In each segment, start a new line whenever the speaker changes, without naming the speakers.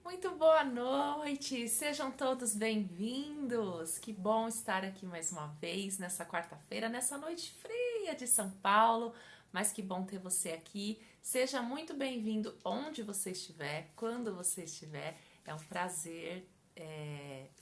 Muito boa noite, sejam todos bem-vindos. Que bom estar aqui mais uma vez nessa quarta-feira, nessa noite fria de São Paulo, mas que bom ter você aqui. Seja muito bem-vindo onde você estiver, quando você estiver. É um prazer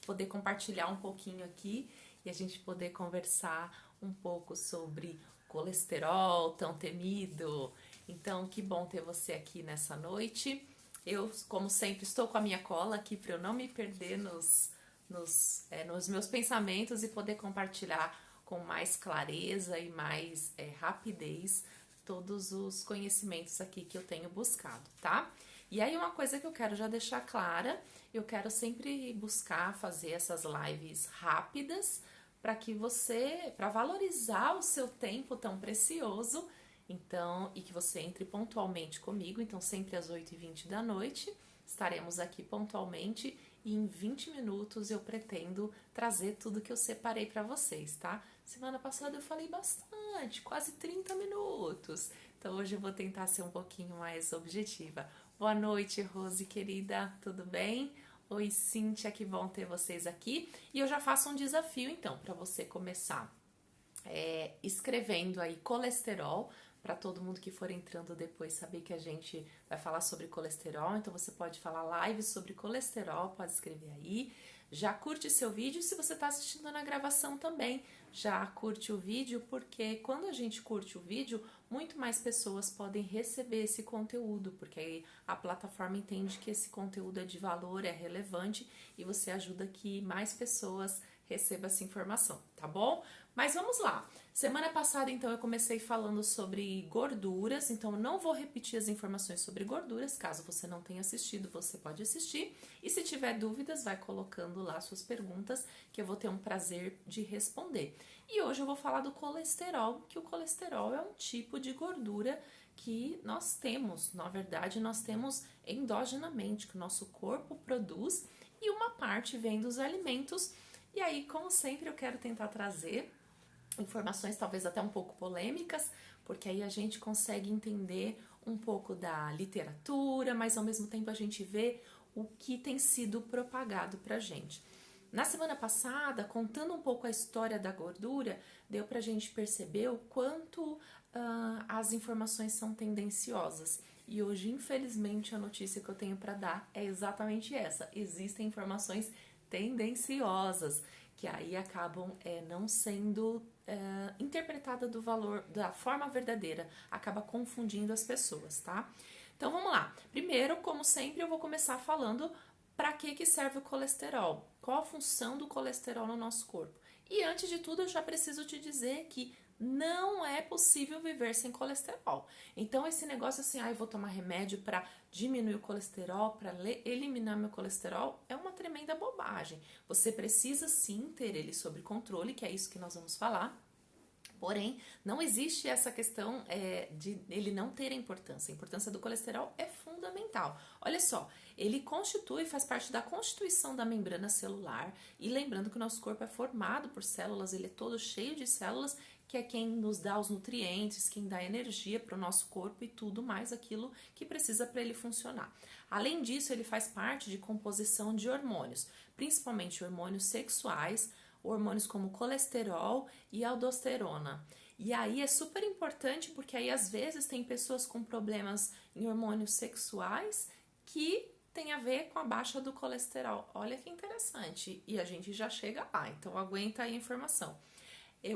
poder compartilhar um pouquinho aqui e a gente poder conversar um pouco sobre colesterol tão temido. Então, que bom ter você aqui nessa noite. Eu, como sempre, estou com a minha cola aqui para eu não me perder nos meus pensamentos e poder compartilhar com mais clareza e mais rapidez todos os conhecimentos aqui que eu tenho buscado, tá? E aí uma coisa que eu quero já deixar clara, eu quero sempre buscar fazer essas lives rápidas para valorizar o seu tempo tão precioso, então, e que você entre pontualmente comigo, então sempre às 8h20 da noite, estaremos aqui pontualmente e em 20 minutos eu pretendo trazer tudo que eu separei para vocês, tá? Semana passada eu falei bastante, quase 30 minutos, então hoje eu vou tentar ser um pouquinho mais objetiva. Boa noite, Rose querida, tudo bem? Oi, Cíntia, que bom ter vocês aqui. E eu já faço um desafio, então, para você começar escrevendo aí colesterol, para todo mundo que for entrando depois saber que a gente vai falar sobre colesterol. Então você pode falar live sobre colesterol, pode escrever aí. Já curte seu vídeo, se você está assistindo na gravação também, já curte o vídeo, porque quando a gente curte o vídeo, muito mais pessoas podem receber esse conteúdo, porque aí a plataforma entende que esse conteúdo é de valor, é relevante e você ajuda que mais pessoas recebam essa informação, tá bom? Mas vamos lá. Semana passada, então, eu comecei falando sobre gorduras, então eu não vou repetir as informações sobre gorduras. Caso você não tenha assistido, você pode assistir. E se tiver dúvidas, vai colocando lá suas perguntas, que eu vou ter um prazer de responder. E hoje eu vou falar do colesterol, que o colesterol é um tipo de gordura que nós temos, na verdade, nós temos endogenamente, que o nosso corpo produz, e uma parte vem dos alimentos. E aí, como sempre, eu quero tentar trazer informações talvez até um pouco polêmicas, porque aí a gente consegue entender um pouco da literatura, mas ao mesmo tempo a gente vê o que tem sido propagado pra gente. Na semana passada, contando um pouco a história da gordura, deu pra gente perceber o quanto as informações são tendenciosas. E hoje, infelizmente, a notícia que eu tenho para dar é exatamente essa. Existem informações tendenciosas que aí acabam não sendo interpretada do valor, da forma verdadeira, acaba confundindo as pessoas, tá? Então vamos lá. Primeiro, como sempre, eu vou começar falando para que serve o colesterol, qual a função do colesterol no nosso corpo. E antes de tudo, eu já preciso te dizer que não é possível viver sem colesterol. Então, esse negócio assim, eu vou tomar remédio para diminuir o colesterol, para eliminar meu colesterol, é uma tremenda bobagem. Você precisa sim ter ele sob controle, que é isso que nós vamos falar. Porém, não existe essa questão de ele não ter importância. A importância do colesterol é fundamental. Olha só, ele constitui, faz parte da constituição da membrana celular. E lembrando que o nosso corpo é formado por células, ele é todo cheio de células, que é quem nos dá os nutrientes, quem dá energia para o nosso corpo e tudo mais aquilo que precisa para ele funcionar. Além disso, ele faz parte de composição de hormônios, principalmente hormônios sexuais, hormônios como colesterol e aldosterona. E aí é super importante porque aí às vezes tem pessoas com problemas em hormônios sexuais que tem a ver com a baixa do colesterol. Olha que interessante. E a gente já chega lá, então aguenta aí a informação.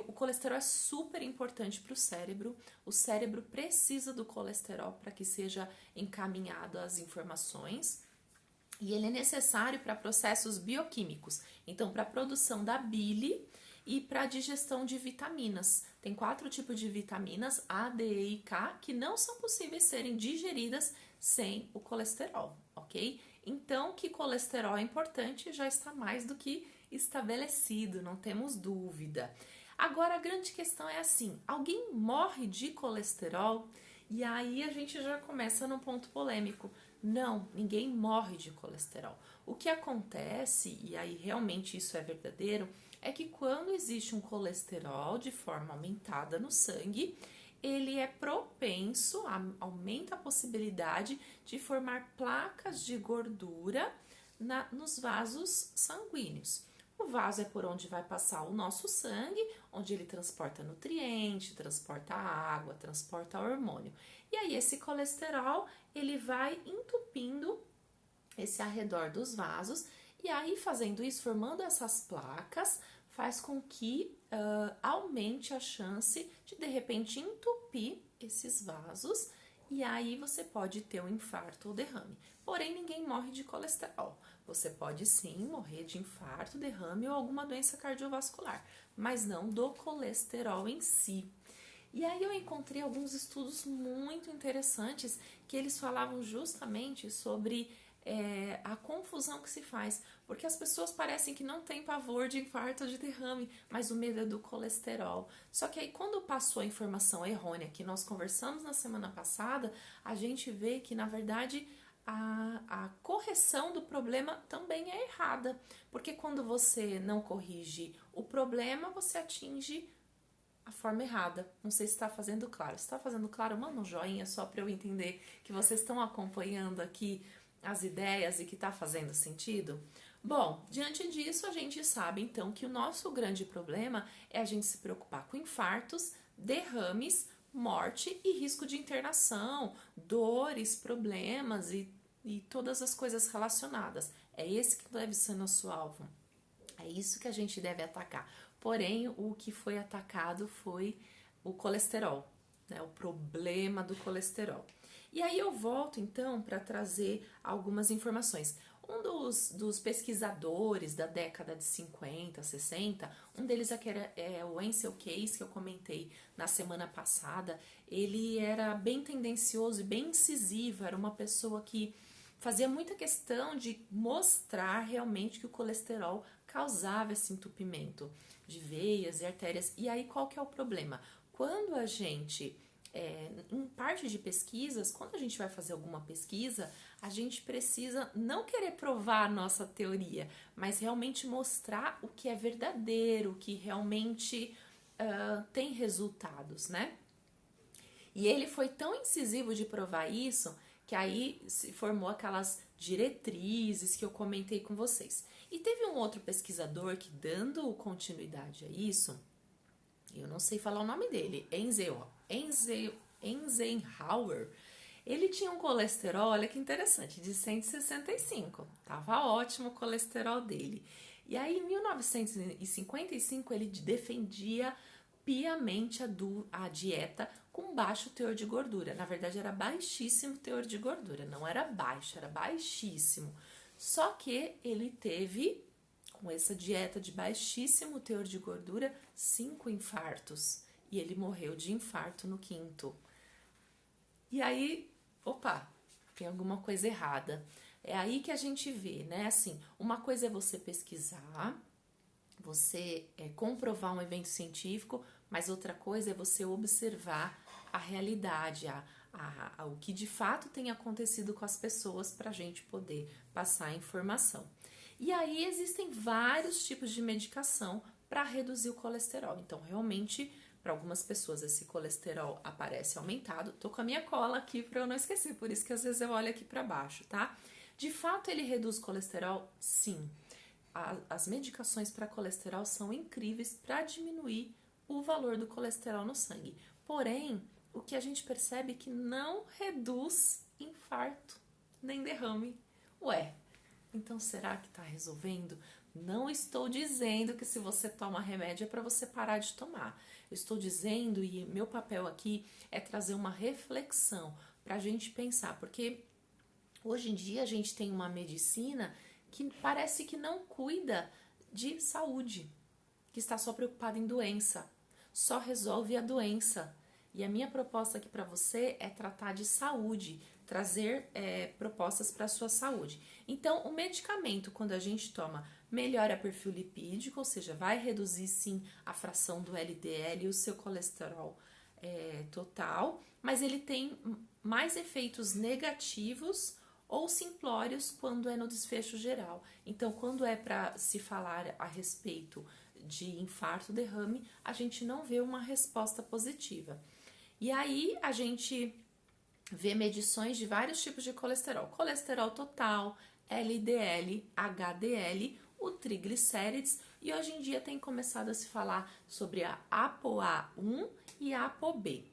O colesterol é super importante para o cérebro. O cérebro precisa do colesterol para que seja encaminhado as informações. E ele é necessário para processos bioquímicos, então para a produção da bile e para a digestão de vitaminas. Tem 4 tipos de vitaminas, A, D, E e K, que não são possíveis serem digeridas sem o colesterol, ok? Então, que colesterol é importante já está mais do que estabelecido, não temos dúvida. Agora, a grande questão é assim, alguém morre de colesterol? E aí a gente já começa num ponto polêmico. Não, ninguém morre de colesterol. O que acontece, e aí realmente isso é verdadeiro, é que quando existe um colesterol de forma aumentada no sangue, ele é propenso, aumenta a possibilidade de formar placas de gordura nos vasos sanguíneos. O vaso é por onde vai passar o nosso sangue, onde ele transporta nutriente, transporta água, transporta hormônio. E aí esse colesterol, ele vai entupindo esse arredor dos vasos, e aí fazendo isso, formando essas placas, faz com que aumente a chance de repente entupir esses vasos, e aí você pode ter um infarto ou derrame. Porém, ninguém morre de colesterol. Você pode sim morrer de infarto, derrame ou alguma doença cardiovascular, mas não do colesterol em si. E aí eu encontrei alguns estudos muito interessantes que eles falavam justamente sobre a confusão que se faz, porque as pessoas parecem que não têm pavor de infarto ou de derrame, mas o medo é do colesterol. Só que aí quando passou a informação errônea que nós conversamos na semana passada, a gente vê que na verdade a correção do problema também é errada, porque quando você não corrige o problema, você atinge a forma errada. Não sei se está fazendo claro. Se está fazendo claro, manda um joinha só para eu entender que vocês estão acompanhando aqui as ideias e que está fazendo sentido. Bom, diante disso, a gente sabe então que o nosso grande problema é a gente se preocupar com infartos, derrames, morte e risco de internação, dores, problemas e todas as coisas relacionadas. É esse que deve ser nosso alvo. É isso que a gente deve atacar. Porém, o que foi atacado foi o colesterol, né? O problema do colesterol. E aí eu volto então para trazer algumas informações. Um dos pesquisadores da década de 50, 60, um deles é o Ancel Keys, que eu comentei na semana passada. Ele era bem tendencioso e bem incisivo, era uma pessoa que fazia muita questão de mostrar realmente que o colesterol causava esse entupimento de veias e artérias. E aí qual que é o problema? Quando a gente, em parte de pesquisas, quando a gente vai fazer alguma pesquisa, a gente precisa não querer provar a nossa teoria, mas realmente mostrar o que é verdadeiro, o que realmente tem resultados, né? E ele foi tão incisivo de provar isso, que aí se formou aquelas diretrizes que eu comentei com vocês. E teve um outro pesquisador que, dando continuidade a isso, eu não sei falar o nome dele, Eisenhower, ele tinha um colesterol, olha que interessante, de 165, tava ótimo o colesterol dele. E aí, em 1955, ele defendia piamente a dieta com baixo teor de gordura. Na verdade, era baixíssimo teor de gordura, não era baixo, era baixíssimo. Só que ele teve, com essa dieta de baixíssimo teor de gordura, 5 infartos. E ele morreu de infarto no 5º. E aí, opa, tem alguma coisa errada. É aí que a gente vê, né? Assim, uma coisa é você pesquisar, você comprovar um evento científico, mas outra coisa é você observar a realidade, o que de fato tem acontecido com as pessoas para a gente poder passar a informação. E aí existem vários tipos de medicação para reduzir o colesterol. Então, realmente, para algumas pessoas esse colesterol aparece aumentado. Tô com a minha cola aqui para eu não esquecer, por isso que às vezes eu olho aqui para baixo, tá? De fato, ele reduz colesterol? Sim. As medicações para colesterol são incríveis para diminuir o valor do colesterol no sangue. Porém, o que a gente percebe é que não reduz infarto nem derrame. Ué, então será que está resolvendo? Não estou dizendo que se você toma remédio é para você parar de tomar. Eu estou dizendo, e meu papel aqui é trazer uma reflexão para a gente pensar, porque hoje em dia a gente tem uma medicina que parece que não cuida de saúde, que está só preocupada em doença, só resolve a doença. E a minha proposta aqui para você é tratar de saúde, trazer propostas para a sua saúde. Então, o medicamento, quando a gente toma, melhora o perfil lipídico, ou seja, vai reduzir sim a fração do LDL e o seu colesterol total, mas ele tem mais efeitos negativos ou simplórios quando é no desfecho geral. Então, quando é para se falar a respeito de infarto, derrame, a gente não vê uma resposta positiva. E aí a gente vê medições de vários tipos de colesterol. Colesterol total, LDL, HDL, o triglicérides, e hoje em dia tem começado a se falar sobre a ApoA1 e a ApoB.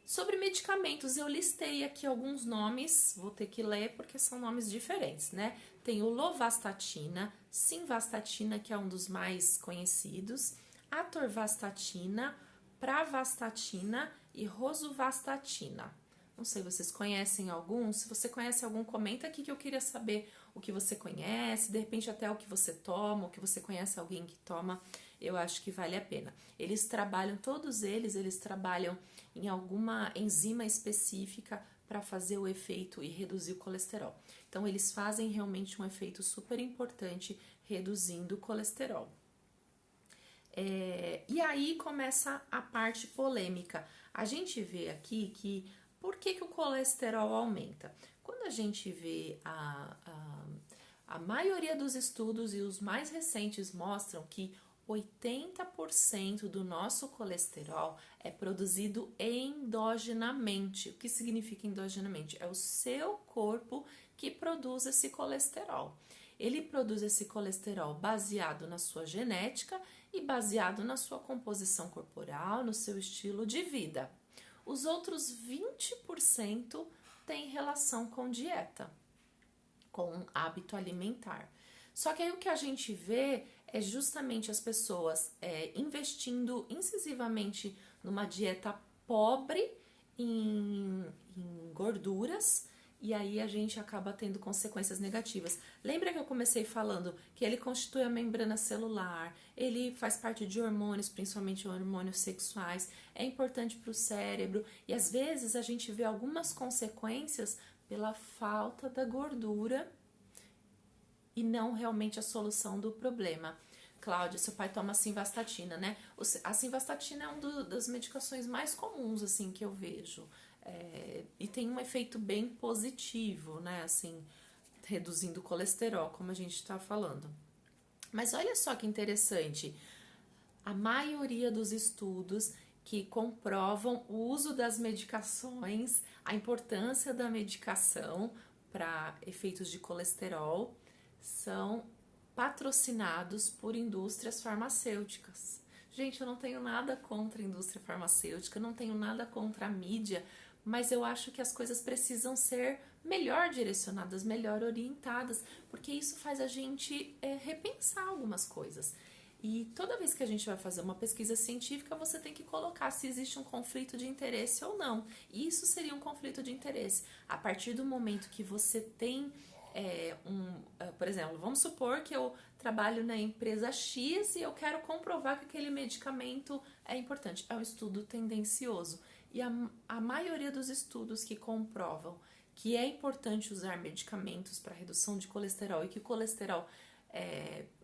Sobre medicamentos, eu listei aqui alguns nomes, vou ter que ler porque são nomes diferentes, né? Tem o lovastatina, simvastatina, que é um dos mais conhecidos, atorvastatina, pravastatina e rosuvastatina. Não sei, vocês conhecem algum? Se você conhece algum, comenta aqui que eu queria saber o que você conhece, de repente até o que você toma, o que você conhece alguém que toma, eu acho que vale a pena. Eles trabalham, todos eles trabalham em alguma enzima específica para fazer o efeito e reduzir o colesterol. Então, eles fazem realmente um efeito super importante reduzindo o colesterol. E aí começa a parte polêmica. A gente vê aqui que por que o colesterol aumenta? Quando a gente vê a maioria dos estudos e os mais recentes mostram que 80% do nosso colesterol é produzido endogenamente. O que significa endogenamente? É o seu corpo que produz esse colesterol. Ele produz esse colesterol baseado na sua genética e baseado na sua composição corporal, no seu estilo de vida. Os outros 20% têm relação com dieta, com hábito alimentar. Só que aí o que a gente vê é justamente as pessoas investindo incisivamente numa dieta pobre em gorduras, e aí a gente acaba tendo consequências negativas. Lembra que eu comecei falando que ele constitui a membrana celular, ele faz parte de hormônios, principalmente hormônios sexuais, é importante para o cérebro, e às vezes a gente vê algumas consequências pela falta da gordura e não realmente a solução do problema. Cláudia, seu pai toma simvastatina, né? A simvastatina é uma das medicações mais comuns, assim, que eu vejo. E tem um efeito bem positivo, né? Assim, reduzindo o colesterol, como a gente está falando. Mas olha só que interessante. A maioria dos estudos que comprovam o uso das medicações, a importância da medicação para efeitos de colesterol, são patrocinados por indústrias farmacêuticas. Gente, eu não tenho nada contra a indústria farmacêutica, não tenho nada contra a mídia, mas eu acho que as coisas precisam ser melhor direcionadas, melhor orientadas, porque isso faz a gente repensar algumas coisas. E toda vez que a gente vai fazer uma pesquisa científica, você tem que colocar se existe um conflito de interesse ou não. E isso seria um conflito de interesse. A partir do momento que você tem por exemplo, vamos supor que eu trabalho na empresa X e eu quero comprovar que aquele medicamento é importante. É um estudo tendencioso. E a maioria dos estudos que comprovam que é importante usar medicamentos para redução de colesterol e que o colesterol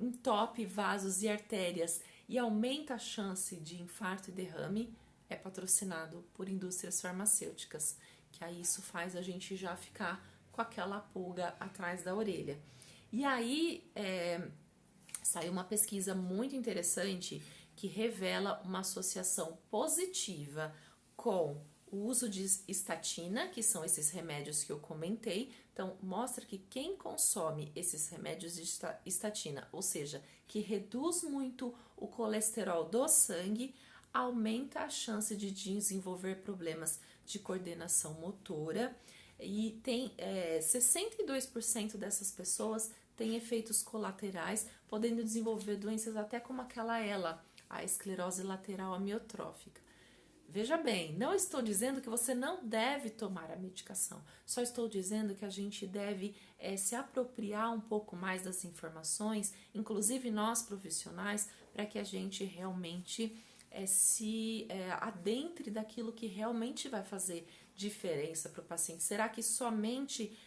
entope vasos e artérias e aumenta a chance de infarto e derrame é patrocinado por indústrias farmacêuticas, que aí isso faz a gente já ficar com aquela pulga atrás da orelha. E aí saiu uma pesquisa muito interessante que revela uma associação positiva com o uso de estatina, que são esses remédios que eu comentei. Então, mostra que quem consome esses remédios de estatina, ou seja, que reduz muito o colesterol do sangue, aumenta a chance de desenvolver problemas de coordenação motora. E tem 62% dessas pessoas têm efeitos colaterais, podendo desenvolver doenças até como aquela ELA, a esclerose lateral amiotrófica. Veja bem, não estou dizendo que você não deve tomar a medicação, só estou dizendo que a gente deve se apropriar um pouco mais das informações, inclusive nós profissionais, para que a gente realmente se adentre daquilo que realmente vai fazer diferença para o paciente. Será que somente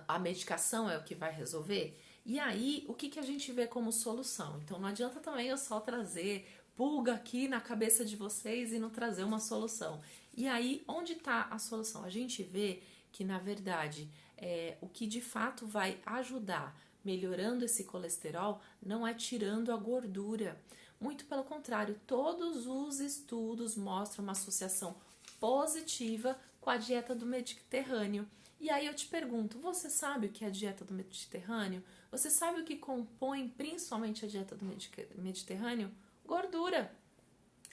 a medicação é o que vai resolver? E aí, o que a gente vê como solução? Então, não adianta também eu só trazer pulga aqui na cabeça de vocês e não trazer uma solução. E aí, onde está a solução? A gente vê que, na verdade, o que de fato vai ajudar melhorando esse colesterol não é tirando a gordura. Muito pelo contrário, todos os estudos mostram uma associação positiva com a dieta do Mediterrâneo. E aí eu te pergunto, você sabe o que é a dieta do Mediterrâneo? Você sabe o que compõe principalmente a dieta do Mediterrâneo? Gordura.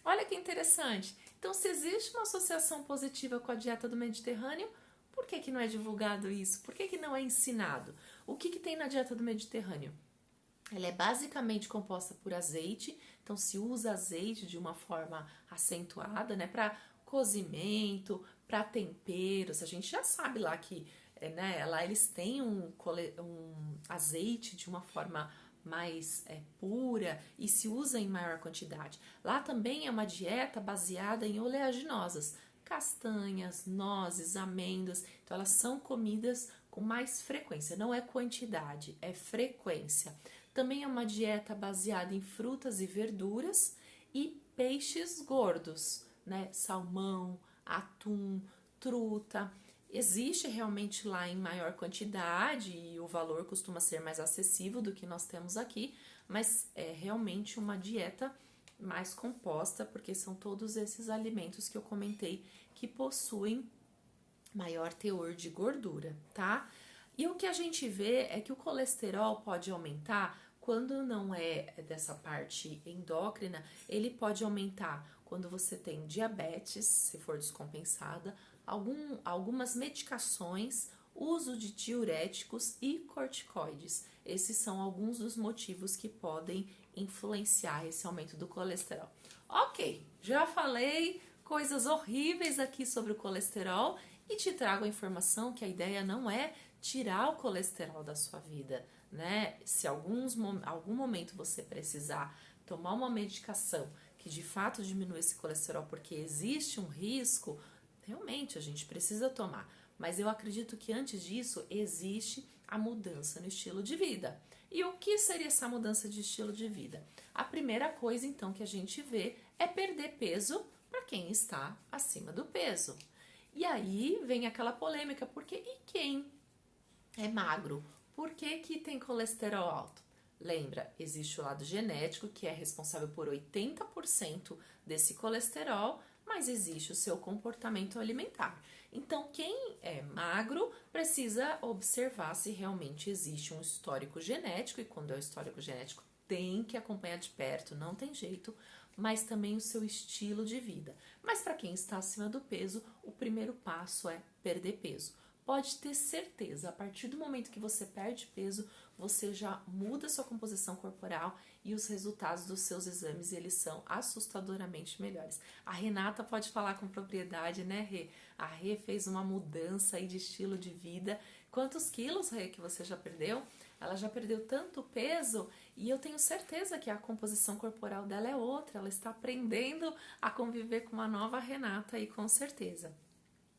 Olha que interessante. Então, se existe uma associação positiva com a dieta do Mediterrâneo, por que não é divulgado isso? Por que não é ensinado? O que tem na dieta do Mediterrâneo? Ela é basicamente composta por azeite, então se usa azeite de uma forma acentuada, né, para cozimento, para temperos. A gente já sabe lá que, né, lá eles têm um azeite de uma forma mais pura e se usa em maior quantidade. Lá também é uma dieta baseada em oleaginosas, castanhas, nozes, amêndoas. Então elas são comidas com mais frequência, não é quantidade, é frequência. Também é uma dieta baseada em frutas e verduras e peixes gordos, né? Salmão, atum, truta. Existe realmente lá em maior quantidade e o valor costuma ser mais acessível do que nós temos aqui, mas é realmente uma dieta mais composta, porque são todos esses alimentos que eu comentei que possuem maior teor de gordura, tá? E o que a gente vê é que o colesterol pode aumentar quando não é dessa parte endócrina, ele pode aumentar quando você tem diabetes, se for descompensada, algumas medicações, uso de diuréticos e corticoides. Esses são alguns dos motivos que podem influenciar esse aumento do colesterol. Ok, já falei coisas horríveis aqui sobre o colesterol e te trago a informação que a ideia não é tirar o colesterol da sua vida, né? Se algum momento você precisar tomar uma medicação que de fato diminui esse colesterol porque existe um risco, realmente a gente precisa tomar. Mas eu acredito que antes disso existe a mudança no estilo de vida. E o que seria essa mudança de estilo de vida? A primeira coisa então que a gente vê é perder peso para quem está acima do peso. E aí vem aquela polêmica, porque e quem é magro? Por que tem colesterol alto? Lembra, existe o lado genético, que é responsável por 80% desse colesterol, mas existe o seu comportamento alimentar. Então, quem é magro precisa observar se realmente existe um histórico genético, e quando é o histórico genético, tem que acompanhar de perto, não tem jeito, mas também o seu estilo de vida. Mas para quem está acima do peso, o primeiro passo é perder peso. Pode ter certeza, a partir do momento que você perde peso, você já muda sua composição corporal e os resultados dos seus exames, eles são assustadoramente melhores. A Renata pode falar com propriedade, né, Rê? A Rê fez uma mudança aí de estilo de vida. Quantos quilos, Rê, que você já perdeu? Ela já perdeu tanto peso e eu tenho certeza que a composição corporal dela é outra. Ela está aprendendo a conviver com uma nova Renata aí, com certeza.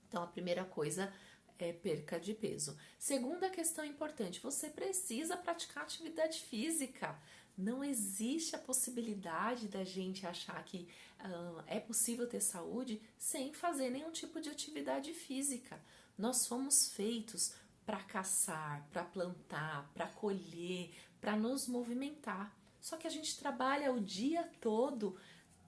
Então, a primeira coisa é perca de peso. Segunda questão importante, você precisa praticar atividade física. Não existe a possibilidade da gente achar que é possível ter saúde sem fazer nenhum tipo de atividade física. Nós fomos feitos para caçar, para plantar, para colher, para nos movimentar. Só que a gente trabalha o dia todo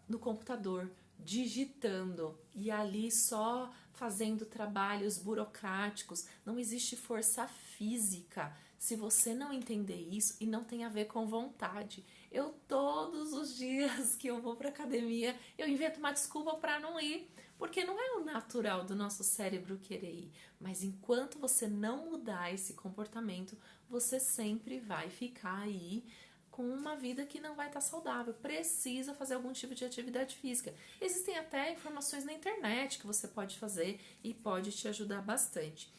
no computador, digitando e ali só fazendo trabalhos burocráticos. Não existe força física. Se você não entender isso, e não tem a ver com vontade. Eu todos os dias que eu vou para academia, eu invento uma desculpa para não ir, porque não é o natural do nosso cérebro querer ir. Mas enquanto você não mudar esse comportamento, você sempre vai ficar aí com uma vida que não vai estar saudável. Precisa fazer algum tipo de atividade física. Existem até informações na internet que você pode fazer e pode te ajudar bastante.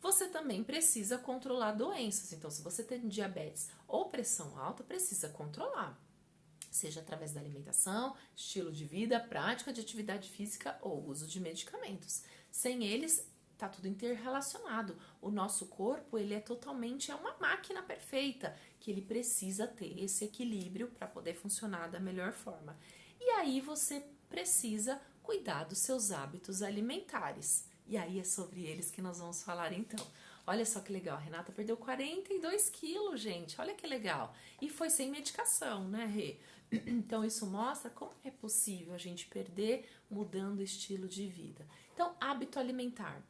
Você também precisa controlar doenças. Então, se você tem diabetes ou pressão alta, precisa controlar. Seja através da alimentação, estilo de vida, prática de atividade física ou uso de medicamentos. Sem eles, tá tudo interrelacionado. O nosso corpo, ele é totalmente uma máquina perfeita, que ele precisa ter esse equilíbrio para poder funcionar da melhor forma. E aí você precisa cuidar dos seus hábitos alimentares. E aí é sobre eles que nós vamos falar então. Olha só que legal, a Renata perdeu 42 quilos, gente, olha que legal. E foi sem medicação, né, Rê? Então isso mostra como é possível a gente perder mudando o estilo de vida. Então, hábito alimentar.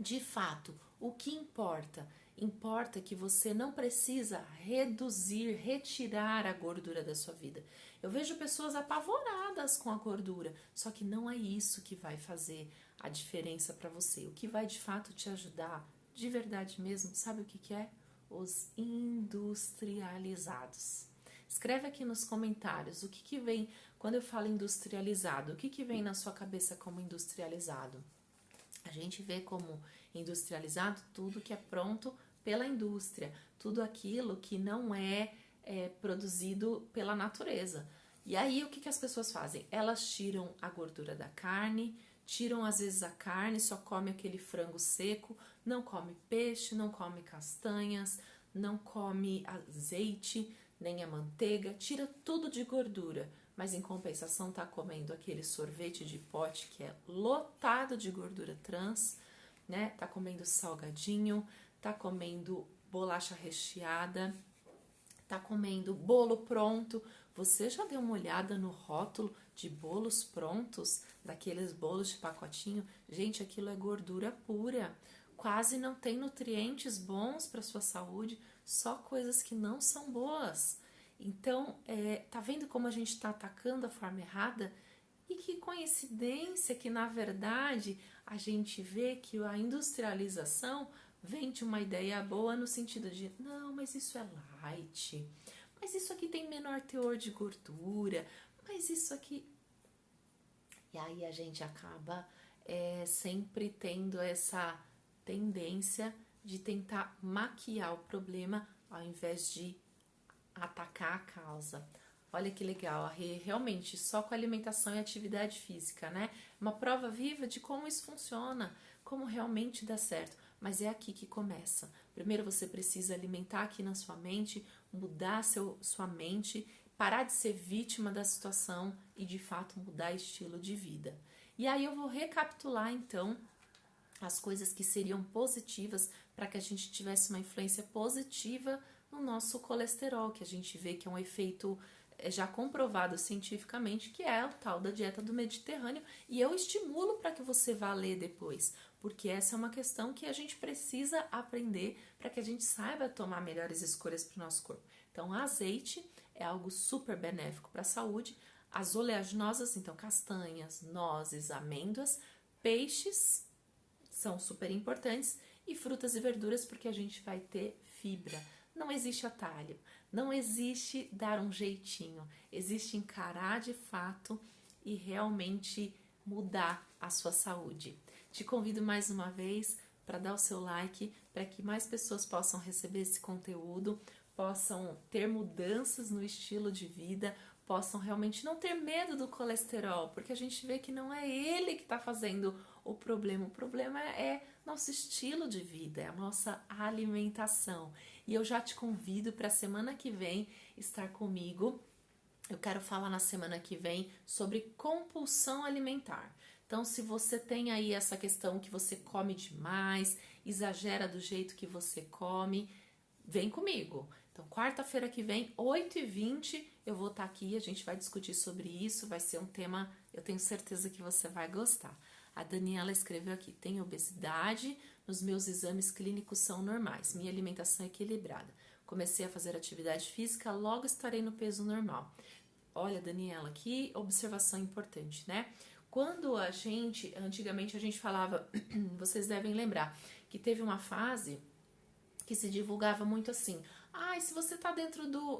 De fato, o que importa? Importa que você não precisa reduzir, retirar a gordura da sua vida. Eu vejo pessoas apavoradas com a gordura, só que não é isso que vai fazer a diferença para você. O que vai de fato te ajudar, de verdade mesmo, sabe o que é? Os industrializados. Escreve aqui nos comentários o que vem quando eu falo industrializado, o que vem na sua cabeça como industrializado? A gente vê como industrializado tudo que é pronto pela indústria, tudo aquilo que não é produzido pela natureza. E aí o que as pessoas fazem? Elas tiram a gordura da carne, tiram às vezes a carne, só come aquele frango seco, não come peixe, não come castanhas, não come azeite, nem a manteiga, tira tudo de gordura. Mas em compensação tá comendo aquele sorvete de pote que é lotado de gordura trans, né? Tá comendo salgadinho, tá comendo bolacha recheada, tá comendo bolo pronto. Você já deu uma olhada no rótulo de bolos prontos, daqueles bolos de pacotinho? Gente, aquilo é gordura pura. Quase não tem nutrientes bons para sua saúde, só coisas que não são boas. Então, tá vendo como a gente está atacando a forma errada? E que coincidência que, na verdade, a gente vê que a industrialização vem de uma ideia boa no sentido de, não, mas isso é light, mas isso aqui tem menor teor de gordura, mas isso aqui... E aí a gente acaba sempre tendo essa tendência de tentar maquiar o problema ao invés de atacar a causa. Olha que legal, realmente só com alimentação e atividade física, né? Uma prova viva de como isso funciona, como realmente dá certo. Mas é aqui que começa. Primeiro você precisa alimentar aqui na sua mente, mudar sua mente, parar de ser vítima da situação e de fato mudar estilo de vida. E aí eu vou recapitular então as coisas que seriam positivas para que a gente tivesse uma influência positiva no nosso colesterol, que a gente vê que é um efeito já comprovado cientificamente, que é o tal da dieta do Mediterrâneo, e eu estimulo para que você vá ler depois, porque essa é uma questão que a gente precisa aprender para que a gente saiba tomar melhores escolhas para o nosso corpo. Então, azeite é algo super benéfico para a saúde, as oleaginosas, então castanhas, nozes, amêndoas, peixes são super importantes e frutas e verduras porque a gente vai ter fibra. Não existe atalho, não existe dar um jeitinho, existe encarar de fato e realmente mudar a sua saúde. Te convido mais uma vez para dar o seu like, para que mais pessoas possam receber esse conteúdo, possam ter mudanças no estilo de vida, possam realmente não ter medo do colesterol, porque a gente vê que não é ele que está fazendo o problema é nosso estilo de vida, é a nossa alimentação. E eu já te convido para a semana que vem estar comigo. Eu quero falar na semana que vem sobre compulsão alimentar. Então, se você tem aí essa questão que você come demais, exagera do jeito que você come, vem comigo. Então, quarta-feira que vem, 8h20, eu vou estar aqui, a gente vai discutir sobre isso, vai ser um tema, eu tenho certeza que você vai gostar. A Daniela escreveu aqui, tenho obesidade, nos meus exames clínicos são normais, minha alimentação é equilibrada. Comecei a fazer atividade física, logo estarei no peso normal. Olha, Daniela, que observação importante, né? Quando antigamente a gente falava, vocês devem lembrar, que teve uma fase que se divulgava muito assim, se você tá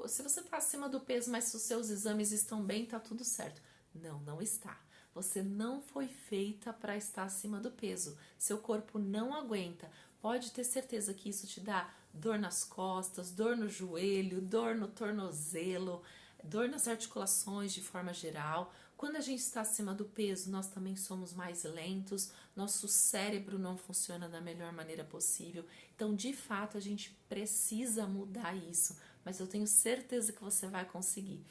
se você tá acima do peso, mas se os seus exames estão bem, tá tudo certo. Não, não está. Você não foi feita para estar acima do peso. Seu corpo não aguenta. Pode ter certeza que isso te dá dor nas costas, dor no joelho, dor no tornozelo, dor nas articulações de forma geral. Quando a gente está acima do peso, nós também somos mais lentos, nosso cérebro não funciona da melhor maneira possível. Então, de fato, a gente precisa mudar isso, mas eu tenho certeza que você vai conseguir.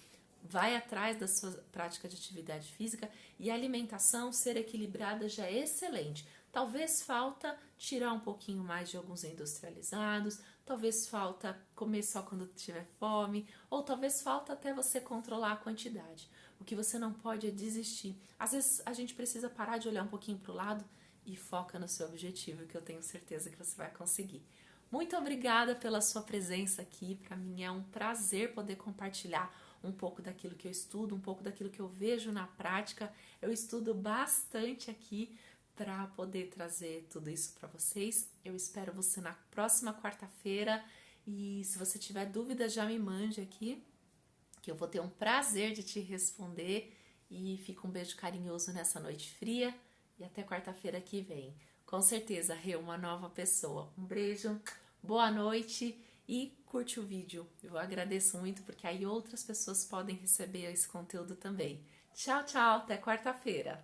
Vai atrás da sua prática de atividade física e a alimentação ser equilibrada já é excelente. Talvez falta tirar um pouquinho mais de alguns industrializados, talvez falta comer só quando tiver fome, ou talvez falta até você controlar a quantidade. O que você não pode é desistir. Às vezes a gente precisa parar de olhar um pouquinho para o lado e foca no seu objetivo, que eu tenho certeza que você vai conseguir. Muito obrigada pela sua presença aqui. Para mim é um prazer poder compartilhar um pouco daquilo que eu estudo, um pouco daquilo que eu vejo na prática. Eu estudo bastante aqui para poder trazer tudo isso para vocês. Eu espero você na próxima quarta-feira e se você tiver dúvidas já me mande aqui, que eu vou ter um prazer de te responder. E fica um beijo carinhoso nessa noite fria e até quarta-feira que vem. Com certeza, Rê, uma nova pessoa. Um beijo, boa noite e curte o vídeo. Eu agradeço muito porque aí outras pessoas podem receber esse conteúdo também. Tchau, tchau, até quarta-feira.